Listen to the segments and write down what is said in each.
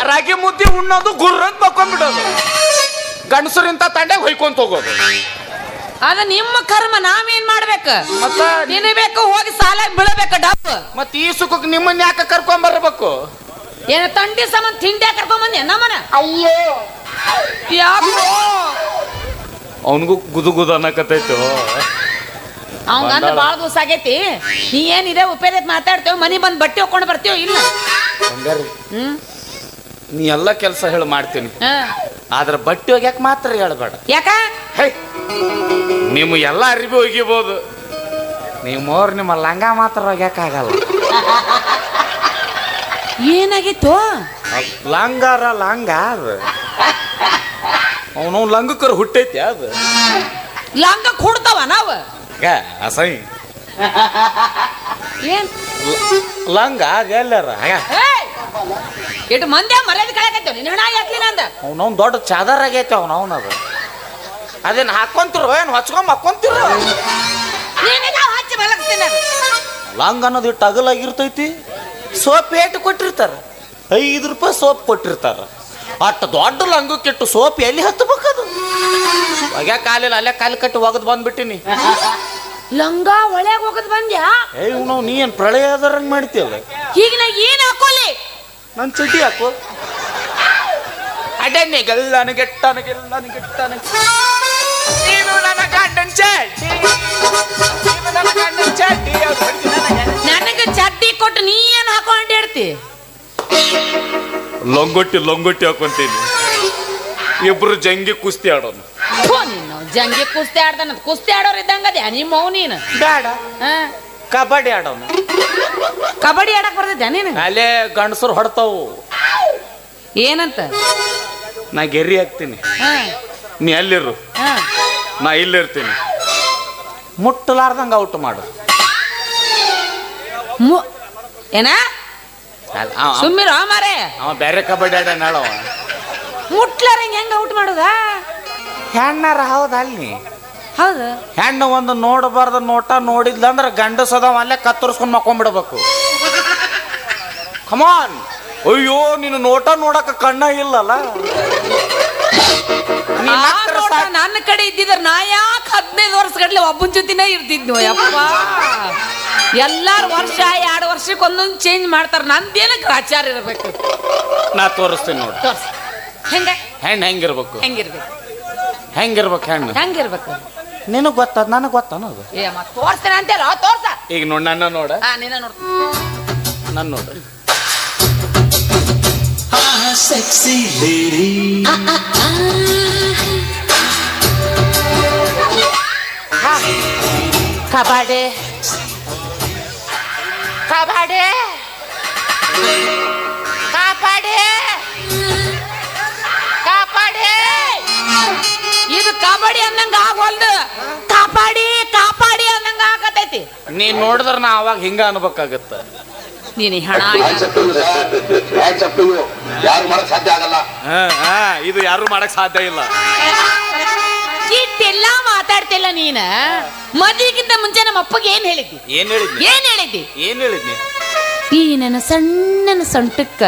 ರಾಗಿ ಮುದ್ದೆ ಉಣ್ಣೋದು ಗುರ್ರಂತ ಬಕ್ಕೊಂಡ್ಬಿಡೋದು, ಗಂಡಸರಿಂತ ತಂಡೆ ಹೊಯ್ಕೊಂತ ಹೋಗೋದು. ಅದ ನಿಮ್ಮ ಕರ್ಮ, ನಾವೇನ್ ಮಾಡ್ಬೇಕ? ಮತ್ತ ತಿನ್ನಬೇಕು, ಹೋಗಿ ಸಾಲ ಬೀಳಬೇಕ ಡಪ್. ಮತ್ ಈ ಸುಖಕ್ಕೆ ನಿಮ್ಮನ್ನ ಯಾಕೆ ಕರ್ಕೊಂಡ್ ಬರ್ಬೇಕು? ಏನ ತಂಡಿ ಸಂಬಂಧ ತಿಂಡಿ ಕರ್ಕೊಂಡ್ ಬಂದೆ ನಮ್ಮನ? ಅಯ್ಯೋ ಯಾಕೋ ಅವನಿಗೂ ಗುದು ಅನ್ನಕತ್ತೈತು. ಅವಂಗಂದ ಬಾಳ ದಿವಸ ಆಗೈತಿ. ನೀ ಏನಿದೆ ಉಪೇದ ಮಾತಾಡ್ತೇವ, ಮನಿ ಬಂದ್ ಬಟ್ಟೆ ಹಾಕೊಂಡು ಬರ್ತೀವ ಇಲ್ಲ? ನೀ ಎಲ್ಲ ಕೆಲಸ ಹೇಳಿ ಮಾಡ್ತೀನಿ, ಆದ್ರ ಬಟ್ಟೆ ಒಗ್ಯಾಕ ಮಾತ್ರ ಹೇಳ್ಬೇಡ. ಯಾಕ? ನಿಮ್ಮ ಎಲ್ಲ ಅರಿವಿ ಒಗಿಬೋದು, ನಿಮ್ಮ ಲಂಗ ಮಾತ್ರ ಒಗ್ಯಾಕ ಆಗಲ್ಲ. ಏನಾಗಿತ್ತು? ಲಂಗಾರ ಲಂಗ ಅದು ಅವನು ಲಂಗಕ್ಕರ ಹುಟ್ಟೈತಿ ಅದು. ಲಂಗ ಕೊಡ್ತಾವ ನಾವ ಅಸೈ ಏನ್ ಲಂಗ ಎಲ್ಲಾರ ಇಟ್ಟು ಮಂದಿ ಮರ್ಯಾದೆ ಕಳಕತ್ತೇವ್ ನಿನ್ನ ಹಣ ಯಾಕ್ಲಿನ ಅಂದ. ಅವನವ್ನು ದೊಡ್ಡ ಚಾದರ್ ಆಗೈತೆ ಅವನವನದು. ಅದೇನು ಹಾಕೊಂತಿರು ಏನು ಹಚ್ಕೊಂಡ್ ಹಾಕೊಂತಿರು? ಹಚ್ಚಿ ಮಲಗ್ತೀನಿ. ಲಂಗ ಅನ್ನೋದು ಇಟ್ಟು ಅಗಲಾಗಿರ್ತೈತಿ. ಸೋಪ್ ಏಟು ಕೊಟ್ಟಿರ್ತಾರ, 5 ರೂಪಾಯಿ ಸೋಪ್ ಕೊಟ್ಟಿರ್ತಾರ. ಅಷ್ಟು ದೊಡ್ಡ ಲಂಗಕ್ಕಿಟ್ಟು ಸೋಪ್ ಎಲ್ಲಿ ಹತ್ತಬೇಕದು? ಒಗ್ಯಾ ಕಾಲಿಲ್ಲ, ಅಲ್ಲೇ ಕಾಲು ಕಟ್ಟಿ ಒಗದ್ ಬಂದ್ಬಿಟ್ಟಿನಿ. ಲಂಗ ಒಳ್ಯಾಗ ಹೋಗದ್ ಬಂದ್ಯಾ? ನಾವು ನೀ ಏನ್ ಪ್ರಳಯ ಅದರಂಗ್ ಮಾಡ್ತೀಯಲ್ಲ. ಈಗ ನಾ ಏನ್ ಹಾಕೋಲಿ? ನನ್ ಚಡ್ಡಿ ಹಾಕು. ನನಗ ಚಡ್ಡಿ ಕೊಟ್ಟು ನೀ ಏನ್ ಹಾಕೊಂಡ್ ಹೇಳ್ತಿ? ಲೊಂಗೊಟ್ಟಿ ಹಾಕೊಂತೀನಿ. ಇಬ್ರು ಜಂಗಿ ಕುಸ್ತಿ ಆಡೋನು. ನೀನು ಜಂಗಿ ಕುಸ್ತಿ ಆಡ್ತಾನ, ಕುಸ್ತಿ ಆಡೋರ್ ಇದ್ದಂಗದ್ಯಾ ನಿಮ್ಮ ಮೌ? ನೀನು ಬೇಡ, ಕಬಡ್ಡಿ ಆಡೋನು. ಕಬಡ್ಡಿ ಆಡಕ್ ಬರ್ತೈತೆ ನೀನು? ಅಲ್ಲೇ ಗಂಡಸರು ಹೊಡ್ತಾವು. ಏನಂತ? ನಾ ಗೆರಿ ಹಾಕ್ತೀನಿ, ನೀ ಅಲ್ಲಿರು, ನಾ ಇಲ್ಲಿರ್ತೀನಿ. ಮುಟ್ಟಲಾರ್ದಂಗ ಔಟ್ ಮಾಡು. ಏನ ಸುಮ್ಮಿರ ಮಾರೇ? ಅವ ಬೇರೆ ಕಬಡ್ಡಿ ಆಡ ನಾಳವ. ಮುಟ್ಲಾರ ಹೆಂಗ ಔಟ್ ಮಾಡುದ? ಹೆಣ್ಣಾರ ಹೌದ ಅಲ್ಲಿ? ಹೌದು. ಹೆಣ್ಣು ಒಂದು ನೋಡಬಾರ್ದ ನೋಟ ನೋಡಿದ್ಲಂದ್ರ ಗಂಡಸದವ ಅಲ್ಲೇ ಕತ್ತರಿಸ್ಕೊಂಡ್ ಮಕ್ಕೊಂಡ್ಬಿಡ್ಬೇಕು. ಕಮಾನ್. ಅಯ್ಯೋ ನೀನು ನೋಟ ನೋಡಕ ಕಣ್ಣ ಇಲ್ಲಲ್ಲ. ನನ್ನ ಕಡೆ ಇದ್ದಿದ್ರ ನಾ ಯಾಕೆ 15 ವರ್ಷ ಗಡ್ಲೆ ಒಬ್ಬನ ಜೊತೆನೇ ಇರ್ತಿದ್ನು? ಯಪ್ಪ, ಎಲ್ಲಾರು ವರ್ಷ 2 ವರ್ಷಕ್ಕೆ ಒಂದೊಂದು ಚೇಂಜ್ ಮಾಡ್ತಾರ. ನಂದೇನಕ್ಕೆ ಆಚಾರ ಇರ್ಬೇಕು? ನಾ ತೋರಿಸ್ತೀನಿ ನೋಡಿ. ಹೆಂಗ ಹೆಣ್ಣು ಹೆಂಗಿರ್ಬೇಕು? ಹೆಂಗಿರ್ಬೇಕು ಹೆಣ್ಣು? ಹೆಂಗಿರ್ಬೇಕು? ನಿನಗ್ ಗೊತ್ತದ, ನನಗ್ ಗೊತ್ತನದು. ತೋರ್ಸ್ತೇನೆ ಅಂತೇಳ, ತೋರ್ಸ. ಈಗ ನೋಡ್ ನನ್ನ ನೋಡ, ನಿನ್ನ ನೋಡ್, ನನ್ನ ನೋಡ. Sexy lady. ಕಬಡ್ಡಿ ಕಬಡ್ಡಿ ಕಬಡ್ಡಿ ಕಬಡ್ಡಿ ಇದು ಕಬಡ್ಡಿ ಅನ್ನಂಗ ಆಗೋಲ್ದು, ಕಾಪಾಡಿ ಕಾಪಾಡಿ ಅನ್ನಂಗ ಆಗತೈತಿ. ನೀನ್ ನೋಡಿದ್ರ ನಾ ಅವಾಗ ಹಿಂಗ ಅನ್ಬೇಕಾಗತ್ತ. ನೀನು ಹಣ ಯಾರು ಮಾಡಕ್ ಸಾಧ್ಯ ಆಗಲ್ಲ. ಇದು ಯಾರು ಮಾಡಕ್ ಸಾಧ್ಯ ಇಲ್ಲ. ಇಟ್ಟೆಲ್ಲ ಮಾತಾಡ್ತಿಲ್ಲ ನೀನ. ಮದುವೆಗಿಂತ ಮುಂಚೆ ನಮ್ಮ ಅಪ್ಪಗೆ ಏನ್ ಹೇಳಿದ್ದಿ? ಏನ್ ಹೇಳಿದ್ನಿ? ಈ ನನ್ನ ಸಣ್ಣನ ಸೊಂಟಕ್ಕ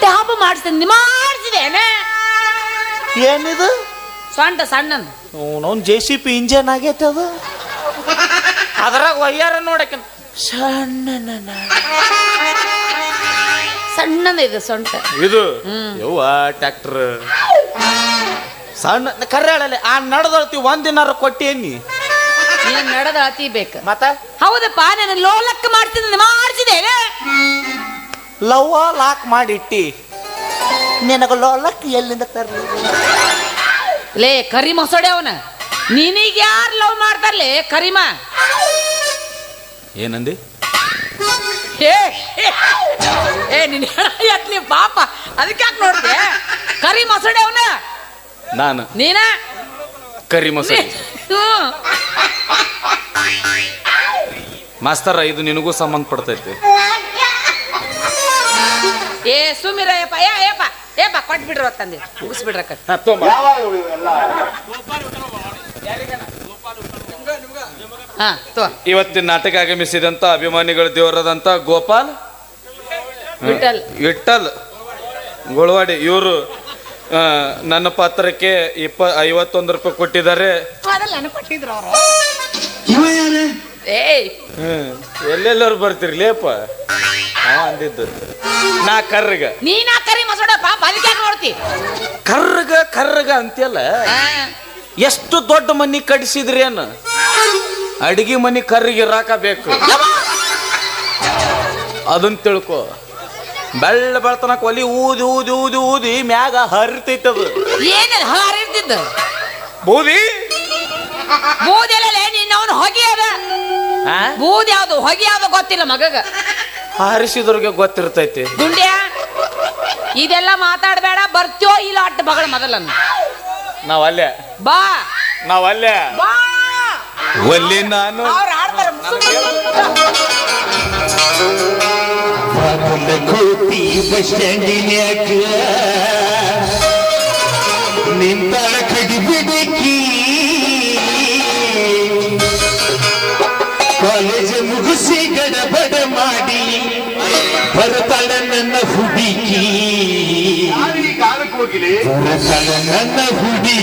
ಟಾಪ್ ಮಾಡಿಸ್ತೀನಿ ಮಾಡಿಸಿದೇನ? ಏನಿದು ಸೊಂಟ ಸಣ್ಣನ್ ಅವ್ನು JCP ಇಂಜನ್ ಆಗೈತೆ ಅದು. ಅದ್ರಾಗ ವಯ್ಯಾರ ನೋಡಕ ಸಣ್ಣದ ಇದು ಸೊಂಟ. ಇದು ಯವ್ವ ಟ್ರ್ಯಾಕ್ಟರ್ ಸಣ್ಣ ಕರ್ಯಾಳಲ್ಲಿ ಆ ನಡೆದಳ್ತಿ ಒಂದಿನಾರ ಕೊಟ್ಟೇನಿ. ನೀನ್ ನಡೆದ ಅತಿ ಬೇಕು ಮತ್ತ? ಹೌದಪ್ಪ, ನಾನು ಲೋಲಕ್ ಮಾಡ್ತೀನಿ ಮಾಡಿಸಿದೇನ? ಲವ್ವ ಲಾಕ್ ಮಾಡಿಟ್ಟಿ, ನಿನಗ ಲೋಲಕ್ ಎಲ್ಲಿಂದ ತರ್ಲಿ? ಲೇ ಕರಿ ಮೊಸಡೆ ಅವನ, ನಿನಗ ಯಾರು ಲವ್ ಮಾಡ್ತಾರಲೇ ಕರಿಮ? ಏನಂದಿ? ನಿನ್ ಯಾಕ್ಲಿ ಪಾಪ, ಅದಕ್ಕೆ ಯಾಕೆ ನೋಡ್ದೆ? ಕರಿ ಮೊಸಡೆ ಅವನ ನಾನು, ನೀನ ಕರಿ ಮೊಸಳೆ. ಮಾಸ್ತರ, ಇದು ನಿನಗೂ ಸಂಬಂಧ ಪಡ್ತೈತಿ. ಸುಮಿರಪ್ಪ, ಏಪ್ಪ ಕೊಟ್ಬಿಡ್ರ ತಂದೆ, ಮುಗಿಸ್ಬಿಡ್ರ. ಇವತ್ತಿನ ನಾಟಕ ಆಗಮಿಸಿದಂತ ಅಭಿಮಾನಿಗಳ ದೇವರಾದಂತ ಗೋಪಾಲ್, ವಿಠಲ್ ಗುಳವಾಡಿ ಇವರು ನನ್ನ ಪಾತ್ರಕ್ಕೆ 51 ರೂಪಾಯಿ ಕೊಟ್ಟಿದ್ದಾರೆ. ಅದಲ್ಲ ನನಗೆ ಕೊಟ್ಟಿದ್ರು ಅವರು. ಇವ ಯಾರು? ಏಯ್ ಎಲ್ಲೆಲ್ಲರೂ ಬರ್ತಿರ್ಲಿಯಪ್ಪ ಅಂದಿದ್ದು. ನಾ ಕರ್ರಗ ನೀನಾ ಕರಿ ಮಸೋಡಪ್ಪ ಬಲಿಕೆ ನೋಡ್ತಿ. ಕರ್ರಗ ಅಂತೆಲ್ಲ. ಎಷ್ಟು ದೊಡ್ಡ ಮನಿ ಕಡಿಸಿದ್ರಿ ಅನ್ನ ಅಡಿಗೆ ಮನಿ ಕರ್ರಿಗೆ ಬೇಕು. ಅದನ್ನ ತಿಳ್ಕೊ. ಬೆಳತನಕ ಒಲಿ ಊದಿ ಊದಿ ಊದಿ ಊದಿ ಮ್ಯಾಗ ಹರಿತೈತದು. ಏನ ಹಾರಿರ್ತಿದ್ದ ಬೂದಿ ಬೂದೆಲ್ಲ ನಿನ್ನ ಅವನು ಹೊಗೆ ಅದ. ಬೂದ್ ಯಾವ್ದು ಹೊಗೆ ಯಾವ್ದು ಗೊತ್ತಿಲ್ಲ ಮಗಗ. ಹಾರಿಸಿದ್ರಿಗೆ ಗೊತ್ತಿರ್ತೈತಿ. ಗುಂಡ್ಯ ಇದೆಲ್ಲ ಮಾತಾಡಬೇಡ. ಬರ್ತೀಯೋ ಇಲ್ಲ ಅಟ್ಟ ಬಗಳ ಮೊದಲನ್ನು. ನಾವಲ್ಲೇ ಬಾ ನಾವಲ್ಲೇ ಬಾ ಒಲ್ಲಿ ನಾನು ಅವ್ರು ಆಡ್ತಾರೆ. ಕೋಟಿ ಬಸ್ ಸ್ಟ್ಯಾಂಡಿನ್ಯಾಗ ನಿಂತಾಳ ಕಡಿಬಿಡಕಿ. ಕಾಲೇಜ್ ಮುಗಿಸಿ ಗಡಬಡ ಮಾಡಿ ಬರ್ತಾಳ ನನ್ನ ಹುಡುಗಿ. ಬರ್ತಾಳ ನನ್ನ ಹುಡುಗಿ.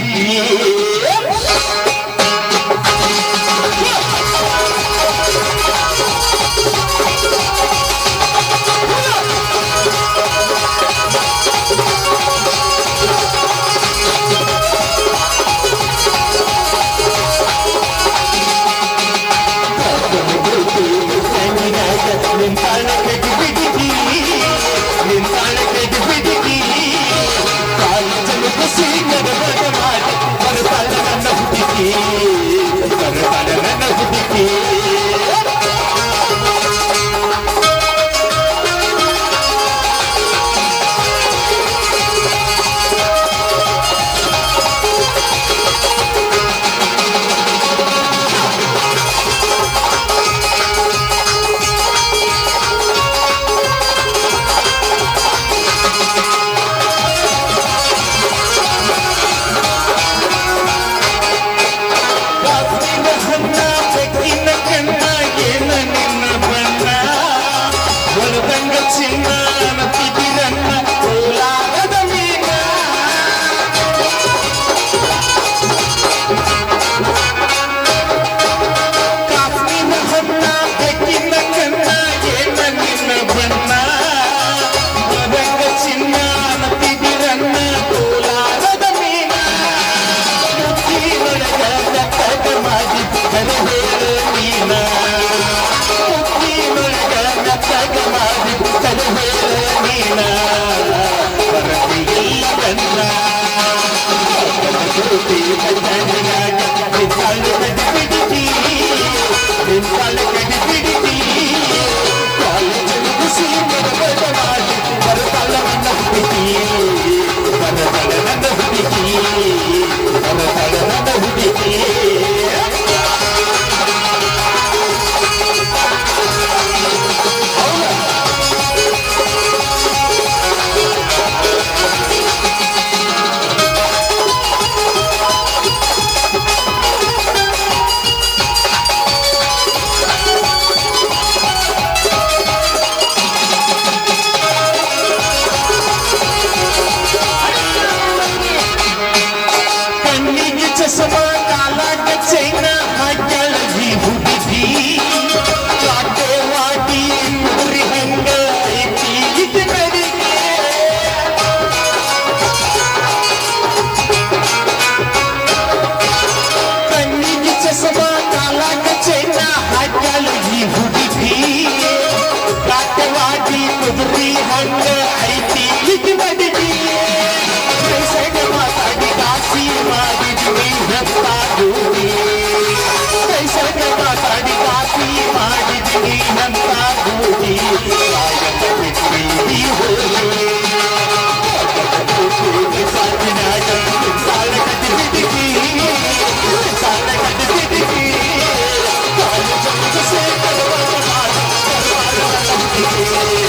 Yeah.